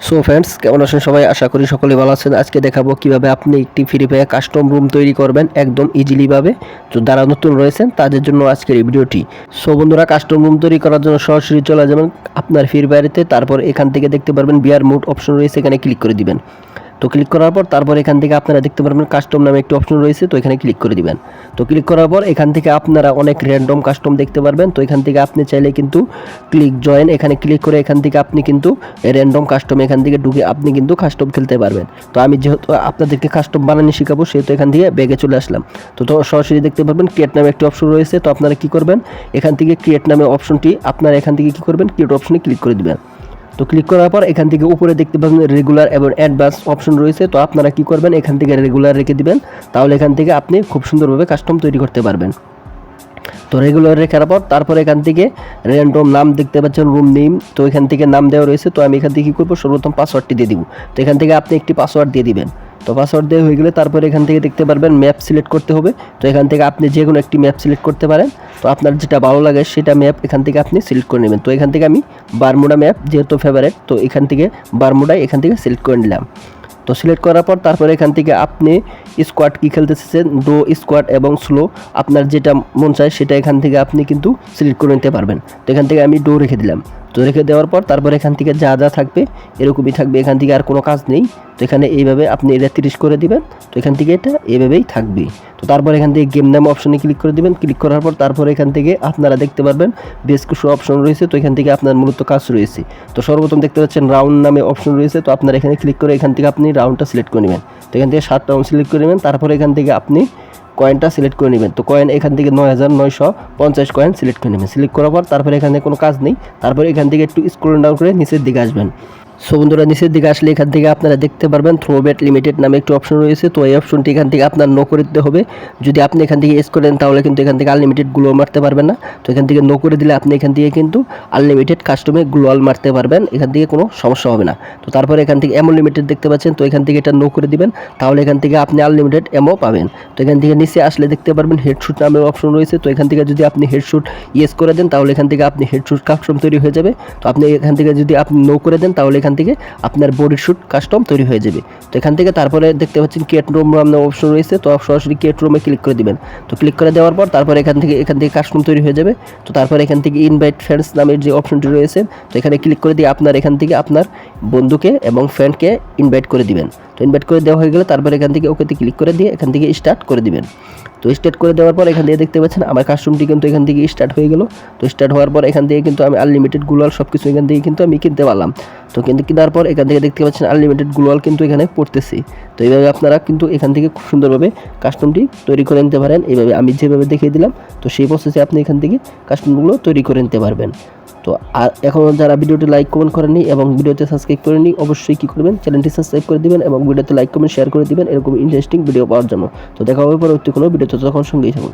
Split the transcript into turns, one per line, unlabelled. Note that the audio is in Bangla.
সো ফ্রেন্ডস, কেমন আছেন সবাই? আশা করি সকলে ভালো আছেন। আজকে দেখাবো কিভাবে আপনি একটি ফ্রি ফায়ার কাস্টম রুম তৈরি করবেন একদম ইজিলি ভাবে। তো যারা নতুন রয়েছেন তাদের জন্য আজকের এই ভিডিওটি। সো বন্ধুরা, কাস্টম রুম তৈরি করার জন্য সরাসরি চলে যাবেন আপনার ফ্রি ফায়ারেতে। তারপর এখান থেকে দেখতে পারবেন বিয়ার মোড অপশন রয়েছে, এখানে ক্লিক করে দিবেন। তো ক্লিক করার পর তারপর এখান থেকে আপনারা দেখতে পারবেন কাস্টম নামে একটি অপশন রয়েছে, তো এখানে ক্লিক করে দিবেন। তো ক্লিক করার পর এখান থেকে আপনারা অনেক র্যান্ডম কাস্টম দেখতে পারবেন। তো এখান থেকে আপনি চাইলে কিন্তু ক্লিক জয়েন, এখানে ক্লিক করে এখান থেকে আপনি কিন্তু র্যান্ডম কাস্টম এখান থেকে ঢুকে আপনি কিন্তু কাস্টম খেলতে পারবেন। তো আমি যেহেতু আপনাদেরকে কাস্টম বানানো শেখাবো সেহেতু এখান থেকে ব্যাগে চলে আসলাম। তো সরাসরি দেখতে পারবেন ক্রিয়েট নামে একটি অপশন রয়েছে। তো আপনারা কি করবেন, এখান থেকে ক্রিয়েট নামে অপশনটি আপনারা এখান থেকে কি করবেন, ক্রিয়েট অপশনে ক্লিক করে দিবেন। তো ক্লিক করার পর এখান থেকে উপরে দেখতে পাবেন রেগুলার এবং অ্যাডভান্স অপশন রয়েছে। তো আপনারা কি করবেন, এখান থেকে রেগুলার রেখে দিবেন, তাহলে এখান থেকে আপনি খুব সুন্দরভাবে কাস্টম তৈরি করতে পারবেন। তো রেগুলার রেখার পর তারপর এখান থেকে র্যান্ডম নাম দেখতে পাচ্ছেন, রুম নেম। তো এখান থেকে নাম দেওয়া রয়েছে। তো আমি এখান থেকে কী করবো, সর্বপ্রথম পাসওয়ার্ডটি দিয়ে দিব। তো এখান থেকে আপনি একটি পাসওয়ার্ড দিয়ে দিবেন। তো পাসওয়ার্ড দেওয়া হয়ে গেলে তারপর এখান থেকে দেখতে পারবেন ম্যাপ সিলেক্ট করতে হবে। তো এখান থেকে আপনি যে কোনো একটি ম্যাপ সিলেক্ট করতে পারেন। তো আপনার যেটা ভালো লাগে সেটা ম্যাপ এখান থেকে আপনি সিলেক্ট করে নেবেন। তো এখান থেকে আমি বারমুডা ম্যাপ যেহেতু ফেভারিট, তো এখান থেকে বারমুডাই এখান থেকে সিলেক্ট করে নিলাম। তো সিলেক্ট করার পর তারপরে এখান থেকে আপনি স্কোয়াড কী খেলতে চাচ্ছেন, ডো, স্কোয়াড এবং স্লো, আপনার যেটা মন চায় সেটা এখান থেকে আপনি কিন্তু সিলেক্ট করে নিতে পারবেন। তো এখান থেকে আমি ডো রেখে দিলাম। তো রেখে দেওয়ার পর তারপর এখান থেকে যা যা থাকবে এরকমই থাকবে, এখান থেকে আর কোনো কাজ নেই। তো এখানে এইভাবে আপনি এটা 30 করে দিবেন। তো এখান থেকে এটা এইভাবেই থাকবে। তো তারপর এখান থেকে গেম নাম অপশনে ক্লিক করে দিবেন। ক্লিক করার পর তারপর এখান থেকে আপনারা দেখতে পারবেন বেশ কিছু অপশন রয়েছে। তো এখান থেকে আপনার মূলত কাজ রয়েছে। তো সর্বপ্রথম দেখতে পাচ্ছেন রাউন্ড নামে অপশন রয়েছে। তো আপনারা এখানে ক্লিক করে এখান থেকে আপনি রাউন্ডটা সিলেক্ট করে নেবেন। তো এখান থেকে 7 রাউন্ড সিলেক্ট করে নেবেন। তারপর এখান থেকে আপনি কয়েনটা সিলেক্ট করে নেবেন। তো কয়েন এখান থেকে 9950 কয়েন সিলেক্ট করে নেবেন। সিলেক্ট করার পর তারপরে এখানে কোনো কাজ নেই। তারপরে এখান থেকে একটু স্ক্রল ডাউন করে নিচের দিকে আসবেন। সো বন্ধুরা, নিচের দিকে আসলে এখান থেকে আপনারা দেখতে পারবেন থ্রোবেট লিমিটেড নামে একটি অপশন রয়েছে। তো এই অপশনটি এখান থেকে আপনার নো করে দিতে হবে। যদি আপনি এখান থেকে এস করেন তাহলে কিন্তু এখান থেকে আনলিমিটেড গ্লোয়াল মারতে পারবেন না। তো এখান থেকে নো করে দিলে আপনি এখান থেকে কিন্তু আনলিমিটেড কাস্টমে গ্লোয়াল মারতে পারবেন, এখান থেকে কোনো সমস্যা হবে না। তো তারপরে এখান থেকে এমো লিমিটেড দেখতে পাচ্ছেন। তো এখান থেকে এটা নো করে দিবেন, তাহলে এখান থেকে আপনি আনলিমিটেড এমো পাবেন। তো এখান থেকে নিচে আসলে দেখতে পারবেন হেডশুট নামে অপশন রয়েছে। তো এখান থেকে যদি আপনি হেডশুট ইয়েস করে দেন তাহলে এখান থেকে আপনি হেডশুট কাস্টম তৈরি হয়ে যাবে। তো আপনি এখান থেকে যদি আপনি নো করে দেন তাহলে এখান থেকে আপনার বডি শুট কাস্টম তৈরি হয়ে যাবে। তো এখান থেকে তারপরে দেখতে পাচ্ছেন ক্রিয়েট রুম নামে অপশন রয়েছে। তো সরাসরি ক্রিয়েট রুমে ক্লিক করে দিবেন। তো ক্লিক করে দেওয়ার পর তারপর এখান থেকে কাস্টম তৈরি হয়ে যাবে। তো তারপর এখান থেকে ইনভাইট ফ্রেন্ডস নামের যে অপশনটি রয়েছে, তো এখানে ক্লিক করে দিয়ে আপনার এখান থেকে আপনার বন্ধুকে এবং ফ্রেন্ডকে ইনভাইট করে দিবেন। তো ইনভাইট করে দেওয়া হয়ে গেলে তারপর এখান থেকে ওকেতে ক্লিক করে দিয়ে এখান থেকে স্টার্ট করে দিবেন। তো স্টার্ট করে দেওয়ার পর এখান থেকে দেখতে পাচ্ছেন আমার কাস্টমটি কিন্তু এখান থেকে স্টার্ট হয়ে গেল। তো স্টার্ট হওয়ার পর এখান থেকে কিন্তু আমি আনলিমিটেড গ্লোয়াল সব কিছু এখান থেকে কিন্তু আমি কিনতে পারলাম। তো কিন্তু কেনার পর এখান থেকে দেখতে পাচ্ছেন আনলিমিটেড গ্লোয়াল কিন্তু এখানে পড়তেছি। তো এইভাবে আপনারা কিন্তু এখান থেকে খুব সুন্দরভাবে কাস্টমটি তৈরি করে নিতে পারেন। এইভাবে আমি যেভাবে দেখিয়ে দিলাম, তো সেই প্রসেসে আপনি এখান থেকে কাস্টমগুলো তৈরি করে নিতে পারবেন। তো আর এখনও যারা ভিডিওটি লাইক কমেন্ট করেননি এবং ভিডিওতে সাবস্ক্রাইব করেননি, অবশ্যই কী করবেন, চ্যানেলটি সাবস্ক্রাইব করে দিবেন এবং ভিডিওতে লাইক কমেন্ট শেয়ার করে দিবেন এরকম ইন্টারেস্টিং ভিডিও পাওয়ার জন্য। তো দেখা হবে পরবর্তী কোনো ভিডিওতে, তখন সঙ্গেই থাকুন।